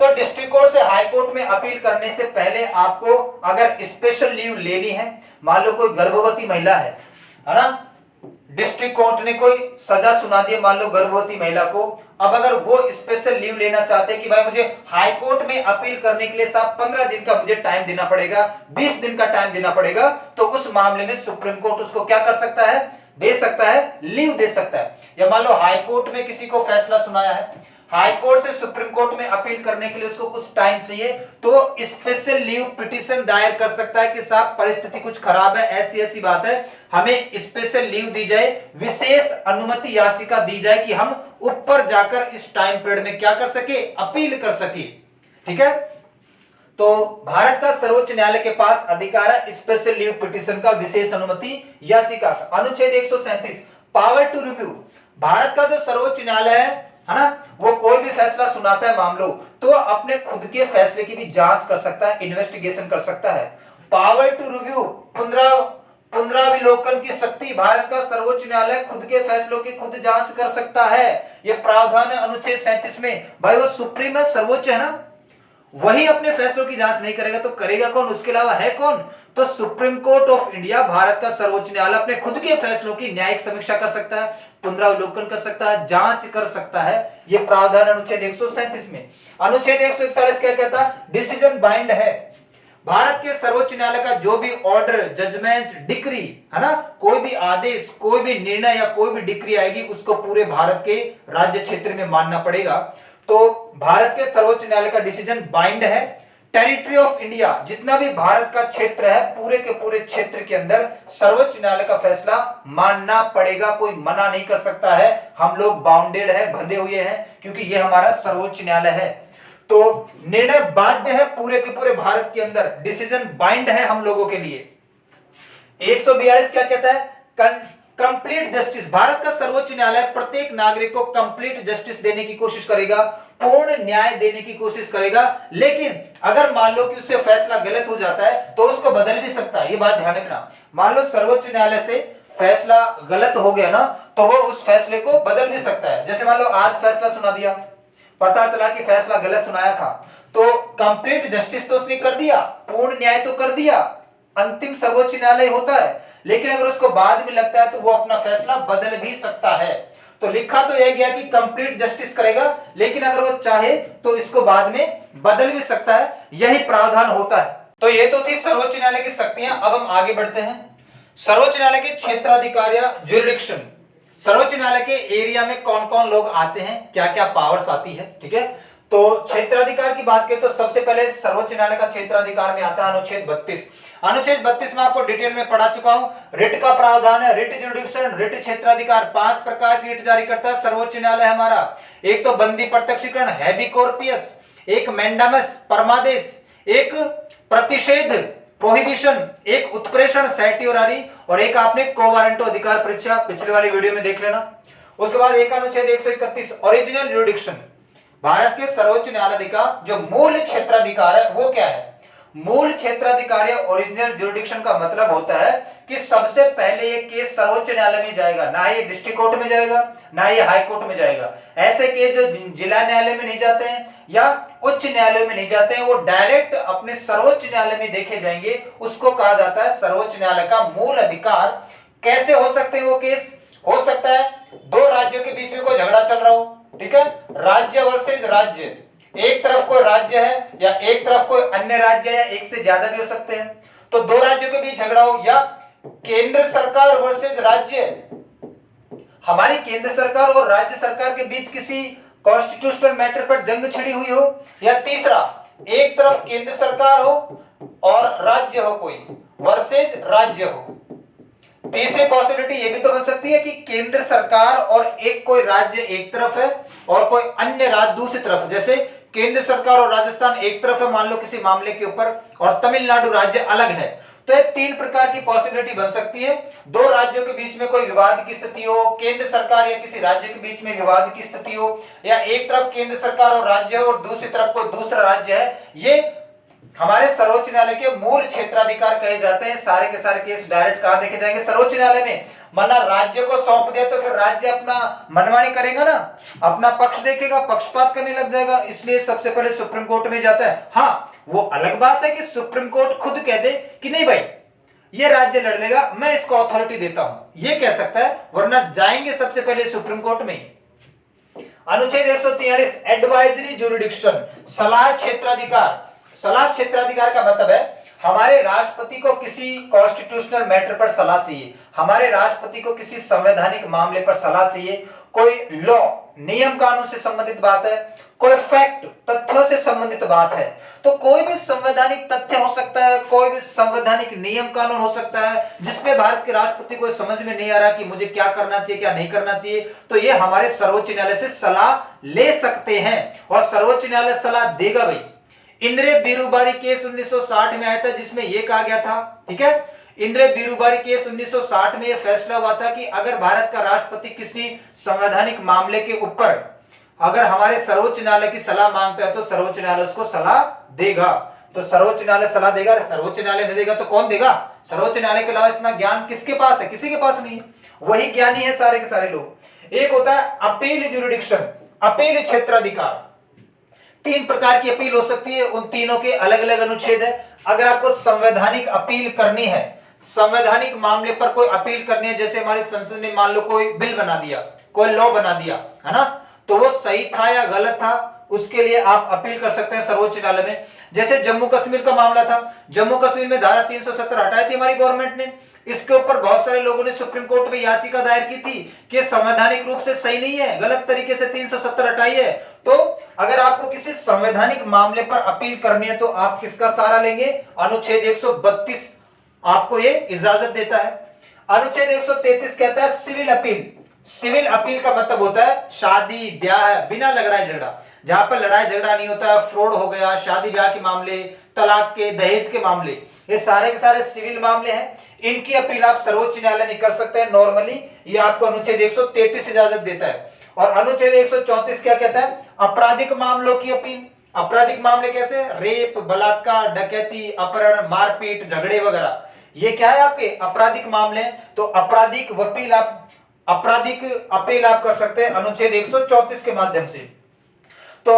Speaker 1: तो डिस्ट्रिक्ट कोर्ट से हाई कोर्ट में अपील करने से पहले आपको अगर स्पेशल लीव लेनी है, मान लो कोई गर्भवती महिला है ना, डिस्ट्रिक्ट कोर्ट ने कोई सजा सुना दी मान लो गर्भवती महिला को, अब अगर वो स्पेशल लीव लेना चाहते हैं कि भाई मुझे हाई कोर्ट में अपील करने के लिए साहब 15 दिन का मुझे टाइम देना पड़ेगा, 20 दिन का टाइम देना पड़ेगा, तो उस मामले में सुप्रीम कोर्ट उसको क्या कर सकता है, दे सकता है, लीव दे सकता है। या मान लो हाई कोर्ट में किसी को फैसला सुनाया है, हाई कोर्ट से सुप्रीम कोर्ट में अपील करने के लिए उसको कुछ टाइम चाहिए, तो स्पेशल लीव पिटीशन दायर कर सकता है कि साहब परिस्थिति कुछ खराब है, ऐसी ऐसी बात है, हमें स्पेशल लीव दी जाए, विशेष अनुमति याचिका दी जाए कि हम ऊपर जाकर इस टाइम पीरियड में क्या कर सके, अपील कर सके। ठीक है, तो भारत का सर्वोच्च न्यायालय के पास अधिकार है स्पेशल लीव पिटीशन का, विशेष अनुमति याचिका का। अनुच्छेद 137 पावर टू रिव्यू। भारत का जो सर्वोच्च न्यायालय है ना, वो कोई भी फैसला सुनाता है मामलों, तो अपने खुद के फैसले की भी जांच कर सकता है, इन्वेस्टिगेशन कर सकता है। पावर टू रिव्यू, पुनराविलोकन की शक्ति। भारत का सर्वोच्च न्यायालय खुद के फैसलों की खुद जांच कर सकता है, यह प्रावधान है अनुच्छेद 37 में। भाई वो सुप्रीम है, सर्वोच्च है ना, वही अपने फैसलों की जांच नहीं करेगा तो करेगा कौन, उसके अलावा है कौन, तो supreme Court of India, Bharat का सर्वोच्च न्यायालय, अपने खुद के फैसलों की न्यायिक समीक्षा कर सकता है, पुनरावलोकन कर सकता है, जांच कर सकता है। यह प्रावधान अनुच्छेद 137 में। अनुच्छेद 141 क्या कहता है? डिसीजन बाइंड है। भारत के सर्वोच्च न्यायालय का जो भी ऑर्डर, जजमेंट, डिक्री है ना, कोई भी आदेश, कोई भी निर्णय या कोई भी डिक्री आएगी, उसको पूरे भारत के राज्य क्षेत्र में मानना पड़ेगा। तो भारत के सर्वोच्च न्यायालय का डिसीजन बाइंड है। टेरिटरी ऑफ इंडिया, जितना भी भारत का क्षेत्र है, पूरे के पूरे क्षेत्र के अंदर सर्वोच्च न्यायालय का फैसला मानना पड़ेगा, कोई मना नहीं कर सकता है। हम लोग बाउंडेड है, बंधे हुए हैं, क्योंकि ये हमारा सर्वोच्च न्यायालय है। तो निर्णय बाध्य है पूरे के पूरे भारत के अंदर, डिसीजन बाइंड है हम लोगों के लिए। 142 क्या कहता है? Complete justice. भारत का सर्वोच्च न्यायालय प्रत्येक नागरिक को कंप्लीट जस्टिस देने की कोशिश करेगा, पूर्ण न्याय देने की कोशिश करेगा। लेकिन अगर मान लो कि उससे फैसला गलत हो जाता है तो उसको बदल भी सकता है, ये बात ध्यान रखना। मान लो सर्वोच्च न्यायालय से फैसला गलत हो गया ना, तो वो उस फैसले को बदल भी सकता है। जैसे मान लो आज फैसला सुना दिया, पता चला कि फैसला गलत सुनाया था, तो कंप्लीट जस्टिस तो उसने कर दिया, पूर्ण न्याय तो कर दिया, अंतिम सर्वोच्च न्यायालय होता है। लेकिन अगर उसको बाद में लगता है तो वो अपना फैसला बदल भी सकता है। तो लिखा तो यह गया कि कंप्लीट जस्टिस करेगा, लेकिन अगर वो चाहे तो इसको बाद में बदल भी सकता है, यही प्रावधान होता है। तो ये तो थी सर्वोच्च न्यायालय की शक्तियां। अब हम आगे बढ़ते हैं। सर्वोच्च न्यायालय के क्षेत्राधिकार या ज्यूरिडिक्शन। सर्वोच्च न्यायालय के एरिया में कौन कौन लोग आते हैं, क्या क्या पावर्स आती है, ठीक है। तो क्षेत्राधिकार की बात करें तो सबसे पहले सर्वोच्च न्यायालय का क्षेत्राधिकार में आता है अनुच्छेद 32। अनुच्छेद 32 में आपको डिटेल में पढ़ा चुका हूं। रिट का प्रावधान है, रिट ज्यूरिडिक्शन, रिट क्षेत्राधिकार। 5 प्रकार की रिट जारी करता है सर्वोच्च न्यायालय हमारा। एक तो बंदी प्रत्यक्षीकरण, हैबी कॉर्पियस, एक मैंडामस परमादेश, एक प्रतिषेध प्रोहिबिशन, एक उत्प्रेषण सर्टियोरारी, और एक आपने कोवारंटो अधिकार परीक्षा पिछले वाली वीडियो में देख लेना। उसके बाद एक अनुच्छेद 131 ओरिजिनल ज्यूरिडिक्शन। भारत के सर्वोच्च न्यायालय का जो मूल क्षेत्राधिकार है वो क्या है? मूल क्षेत्राधिकार या ओरिजिनल ज्यूरिडिक्शन का मतलब होता है कि सबसे पहले ये केस सर्वोच्च न्यायालय में जाएगा, ना ये डिस्ट्रिक्ट कोर्ट में जाएगा, ना ये हाई कोर्ट में जाएगा। ऐसे केस जो जिला न्यायालय में नहीं जाते हैं या उच्च न्यायालय में नहीं जाते हैं, वो डायरेक्ट अपने सर्वोच्च न्यायालय में देखे जाएंगे। उसको कहा जाता है सर्वोच्च न्यायालय का मूल अधिकार। कैसे हो सकते हैं वो केस? हो सकता है दो राज्यों के बीच में कोई झगड़ा चल रहा हो, ठीक है, राज्य वर्सेस राज्य, एक तरफ कोई राज्य है या एक तरफ कोई अन्य राज्य है, या एक से ज्यादा भी हो सकते हैं। तो दो राज्यों के बीच झगड़ा हो, या केंद्र सरकार वर्सेस राज्य, हमारी केंद्र सरकार और राज्य सरकार के बीच किसी कॉन्स्टिट्यूशनल मैटर पर जंग छिड़ी हुई हो, या तीसरा एक तरफ केंद्र सरकार हो और राज्य हो कोई वर्सेस राज्य हो। तीसरी पॉसिबिलिटी ये भी तो बन सकती है कि केंद्र सरकार और एक कोई राज्य एक तरफ है और कोई अन्य राज्य दूसरी तरफ। जैसे केंद्र सरकार और राजस्थान एक तरफ है मान लो किसी मामले के ऊपर, और तमिलनाडु राज्य अलग है। तो ये 3 प्रकार की पॉसिबिलिटी बन सकती है। दो राज्यों के बीच में कोई विवाद की स्थिति हो, केंद्र सरकार या किसी राज्य के बीच में विवाद की स्थिति हो, या एक तरफ केंद्र सरकार और राज्य हो और दूसरी तरफ कोई दूसरा राज्य है। ये हमारे सर्वोच्च न्यायालय के मूल क्षेत्राधिकार कहे जाते हैं। सारे के सारे केस डायरेक्ट कहां देखे जाएंगे? सर्वोच्च न्यायालय में। वरना राज्य को सौंप दिया तो फिर राज्य अपना मनमानी करेगा ना, अपना पक्ष देखेगा, पक्षपात करने लग जाएगा। इसलिए सबसे पहले सुप्रीम कोर्ट में जाता है। हाँ, वो अलग बात है कि सुप्रीम कोर्ट खुद कह दे कि नहीं भाई ये राज्य लड़ लेगा, मैं इसको अथॉरिटी देता हूं, ये कह सकता है, वरना जाएंगे सबसे पहले सुप्रीम कोर्ट में। अनुच्छेद 143 एडवाइजरी ज्यूरिडिक्शन, सलाह क्षेत्राधिकार। सलाह क्षेत्राधिकार का मतलब है हमारे राष्ट्रपति को किसी कॉन्स्टिट्यूशनल मैटर पर सलाह चाहिए, हमारे राष्ट्रपति को किसी संवैधानिक मामले पर सलाह चाहिए, कोई लॉ नियम कानून से संबंधित बात है, कोई फैक्ट तथ्यों से संबंधित बात है। तो कोई भी संवैधानिक तथ्य हो सकता है, कोई भी संवैधानिक नियम कानून हो सकता है जिसमें भारत के राष्ट्रपति को समझ में नहीं आ रहा कि मुझे क्या करना चाहिए क्या नहीं करना चाहिए, तो ये हमारे सर्वोच्च न्यायालय से सलाह ले सकते हैं और सर्वोच्च न्यायालय सलाह देगा। भाई इंद्रे बीरूबारी केस 1960 में आया था जिसमें यह कहा गया था, ठीक है, इंद्रे बीरूबारी केस 1960 में यह फैसला हुआ था कि अगर भारत का राष्ट्रपति किसी संवैधानिक मामले के ऊपर अगर हमारे सर्वोच्च न्यायालय की सलाह मांगता है तो सर्वोच्च न्यायालय उसको सलाह देगा। तो सर्वोच्च न्यायालय सलाह देगा, सर्वोच्च न्यायालय नहीं देगा तो कौन देगा? सर्वोच्च न्यायालय के अलावा इतना ज्ञान किसके पास है? किसी के पास नहीं है, वही ज्ञानी है सारे के सारे लोग। एक होता है अपील ज्यूरिडिक्शन, अपील क्षेत्राधिकार। तीन प्रकार की अपील हो सकती है, उन तीनों के अलग अलग अनुच्छेद है। अगर आपको संवैधानिक अपील करनी है, संवैधानिक मामले पर कोई अपील करनी है, जैसे हमारी संसद ने मान लो कोई बिल बना दिया, कोई लॉ बना दिया, है ना, तो वो सही था या गलत था, उसके लिए आप अपील कर सकते हैं सर्वोच्च न्यायालय में। जैसे जम्मू कश्मीर का मामला था, जम्मू कश्मीर में धारा 370 हटाई थी हमारी गवर्नमेंट ने, इसके ऊपर बहुत सारे लोगों ने सुप्रीम कोर्ट में याचिका दायर की थी कि संवैधानिक रूप से सही नहीं है, गलत तरीके से 370 हटाई है। तो अगर आपको किसी संवैधानिक मामले पर अपील करनी है तो आप किसका सहारा लेंगे? अनुच्छेद 132 आपको ये इजाजत देता है। अनुच्छेद 133 कहता है सिविल अपील। सिविल अपील का मतलब होता है शादी ब्याह बिना लड़ाई झगड़ा, जहां पर लड़ाई झगड़ा नहीं होता है, फ्रॉड हो गया, शादी ब्याह के मामले, तलाक के, दहेज के मामले, ये सारे के सारे सिविल मामले हैं, इनकी अपील आप सर्वोच्च न्यायालय में कर सकते हैं नॉर्मली, ये आपको अनुच्छेद 133 इजाजत देता है। और अनुच्छेद 134 क्या कहता है? आपराधिक मामलों की अपील। आपराधिक मामले कैसे? रेप, बलात्कार, डकैती, अपहरण, मारपीट, झगड़े वगैरह, ये क्या है आपके आपराधिक मामले। तो आपराधिक आपराधिक अपील आप कर सकते हैं अनुच्छेद 134 के माध्यम से। तो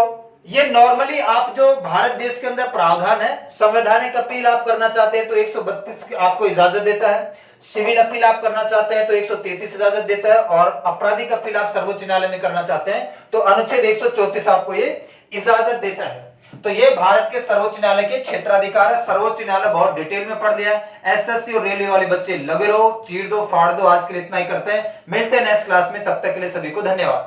Speaker 1: ये नॉर्मली आप जो भारत देश के अंदर प्रावधान है, संवैधानिक अपील आप करना चाहते हैं तो 132 आपको इजाजत देता है, सिविल अपील आप करना चाहते हैं तो 133 इजाजत देता है, और आपराधिक अपील आप सर्वोच्च न्यायालय में करना चाहते हैं तो अनुच्छेद 134 आपको ये इजाजत देता है। तो ये भारत के सर्वोच्च न्यायालय के क्षेत्राधिकार है। सर्वोच्च न्यायालय बहुत डिटेल में पढ़ लिया है। एसएससी और रेलवे वाले बच्चे लगे रहो, चीर दो, फाड़ दो। आज के लिए इतना ही करते हैं, मिलते हैं नेक्स्ट क्लास में, तब तक के लिए सभी को धन्यवाद।